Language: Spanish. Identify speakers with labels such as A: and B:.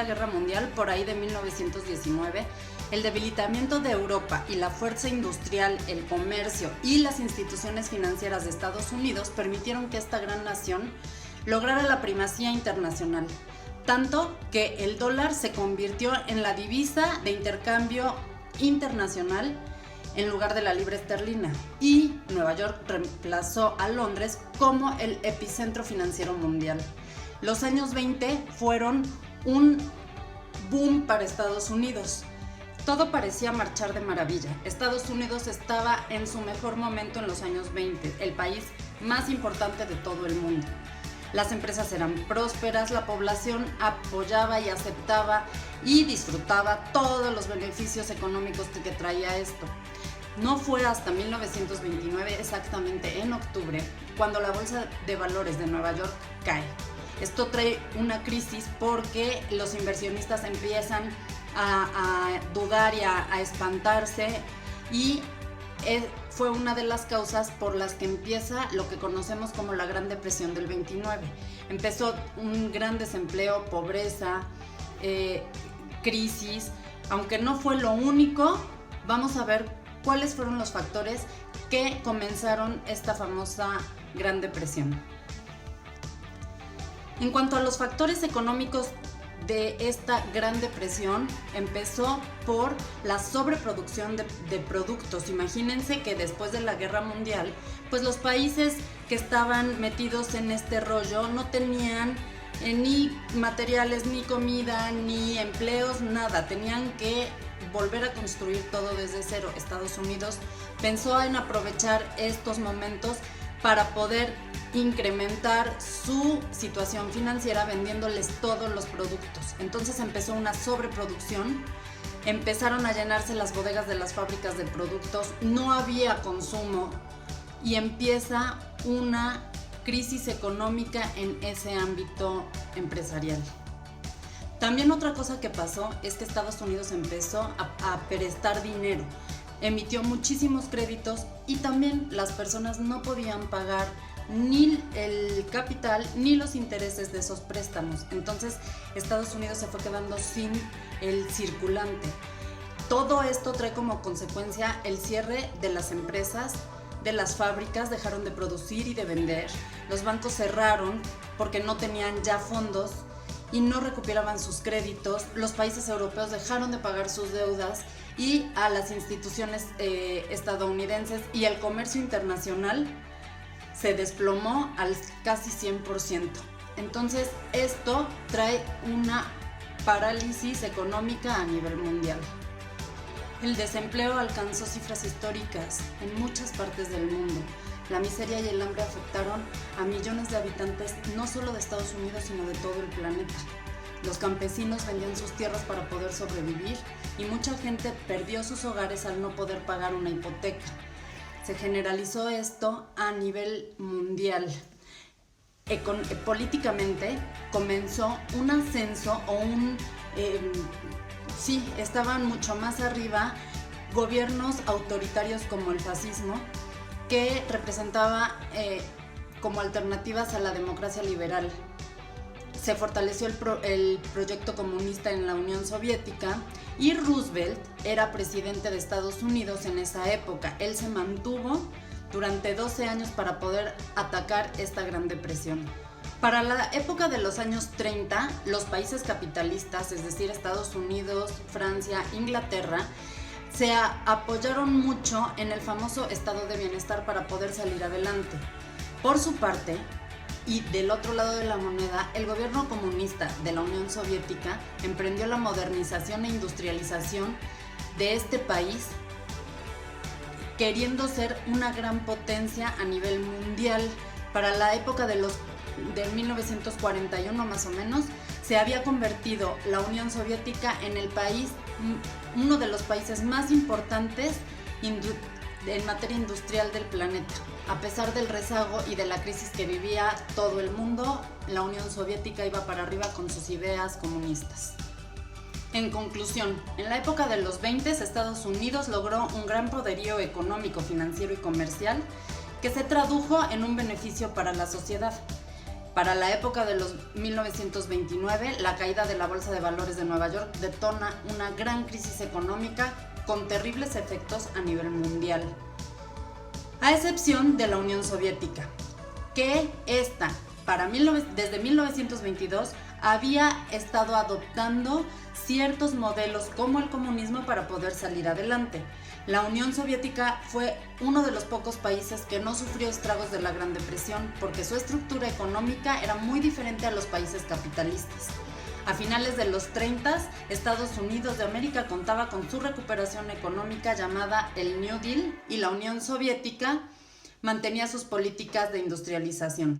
A: Primera Guerra Mundial, por ahí de 1919, el debilitamiento de Europa y la fuerza industrial, el comercio y las instituciones financieras de Estados Unidos permitieron que esta gran nación lograra la primacía internacional, tanto que el dólar se convirtió en la divisa de intercambio internacional en lugar de la libra esterlina, y Nueva York reemplazó a Londres como el epicentro financiero mundial. Los años 20 fueron un boom para Estados Unidos. Todo parecía marchar de maravilla. Estados Unidos estaba en su mejor momento en los años 20, el país más importante de todo el mundo. Las empresas eran prósperas, la población apoyaba y aceptaba y disfrutaba todos los beneficios económicos que traía esto. No fue hasta 1929, exactamente en octubre, cuando la bolsa de valores de Nueva York cae. Esto trae una crisis porque los inversionistas empiezan a dudar y a espantarse, y fue una de las causas por las que empieza lo que conocemos como la Gran Depresión del 29. Empezó un gran desempleo, pobreza, crisis. Aunque no fue lo único, vamos a ver cuáles fueron los factores que comenzaron esta famosa Gran Depresión. En cuanto a los factores económicos de esta Gran Depresión, empezó por la sobreproducción de productos. Imagínense que después de la Guerra Mundial, pues los países que estaban metidos en este rollo no tenían ni materiales, ni comida, ni empleos, nada. Tenían que volver a construir todo desde cero. Estados Unidos pensó en aprovechar estos momentos para poder incrementar su situación financiera vendiéndoles todos los productos. Entonces empezó una sobreproducción, empezaron a llenarse las bodegas de las fábricas de productos, no había consumo y empieza una crisis económica en ese ámbito empresarial. También otra cosa que pasó es que Estados Unidos empezó a prestar dinero, emitió muchísimos créditos y también las personas no podían pagar ni el capital ni los intereses de esos préstamos. Entonces Estados Unidos se fue quedando sin el circulante. Todo esto trae como consecuencia el cierre de las empresas, de las fábricas, dejaron de producir y de vender. Los bancos cerraron porque no tenían ya fondos y no recuperaban sus créditos. Los países europeos dejaron de pagar sus deudas y a las instituciones estadounidenses, y el comercio internacional se desplomó al casi 100%. Entonces esto trae una parálisis económica a nivel mundial. El desempleo alcanzó cifras históricas en muchas partes del mundo. La miseria y el hambre afectaron a millones de habitantes, no solo de Estados Unidos, sino de todo el planeta. Los campesinos vendían sus tierras para poder sobrevivir y mucha gente perdió sus hogares al no poder pagar una hipoteca. Se generalizó esto a nivel mundial. Políticamente comenzó un ascenso o estaban mucho más arriba gobiernos autoritarios como el fascismo, que representaba como alternativas a la democracia liberal. Se fortaleció el proyecto comunista en la Unión Soviética y Roosevelt era presidente de Estados Unidos en esa época. Él se mantuvo durante 12 años para poder atacar esta Gran Depresión. Para la época de los años 30, los países capitalistas, es decir, Estados Unidos, Francia, Inglaterra, se apoyaron mucho en el famoso estado de bienestar para poder salir adelante. Por su parte, y del otro lado de la moneda, el gobierno comunista de la Unión Soviética emprendió la modernización e industrialización de este país, queriendo ser una gran potencia a nivel mundial. Para la época de 1941 más o menos, se había convertido la Unión Soviética en el país, uno de los países más importantes en materia industrial del planeta. A pesar del rezago y de la crisis que vivía todo el mundo, la Unión Soviética iba para arriba con sus ideas comunistas. En conclusión, en la época de los 20, Estados Unidos logró un gran poderío económico, financiero y comercial que se tradujo en un beneficio para la sociedad. Para la época de los 1929, la caída de la Bolsa de Valores de Nueva York detona una gran crisis económica con terribles efectos a nivel mundial, a excepción de la Unión Soviética, que desde 1922 había estado adoptando ciertos modelos como el comunismo para poder salir adelante. La Unión Soviética fue uno de los pocos países que no sufrió estragos de la Gran Depresión porque su estructura económica era muy diferente a los países capitalistas. A finales de los 30, Estados Unidos de América contaba con su recuperación económica llamada el New Deal y la Unión Soviética mantenía sus políticas de industrialización.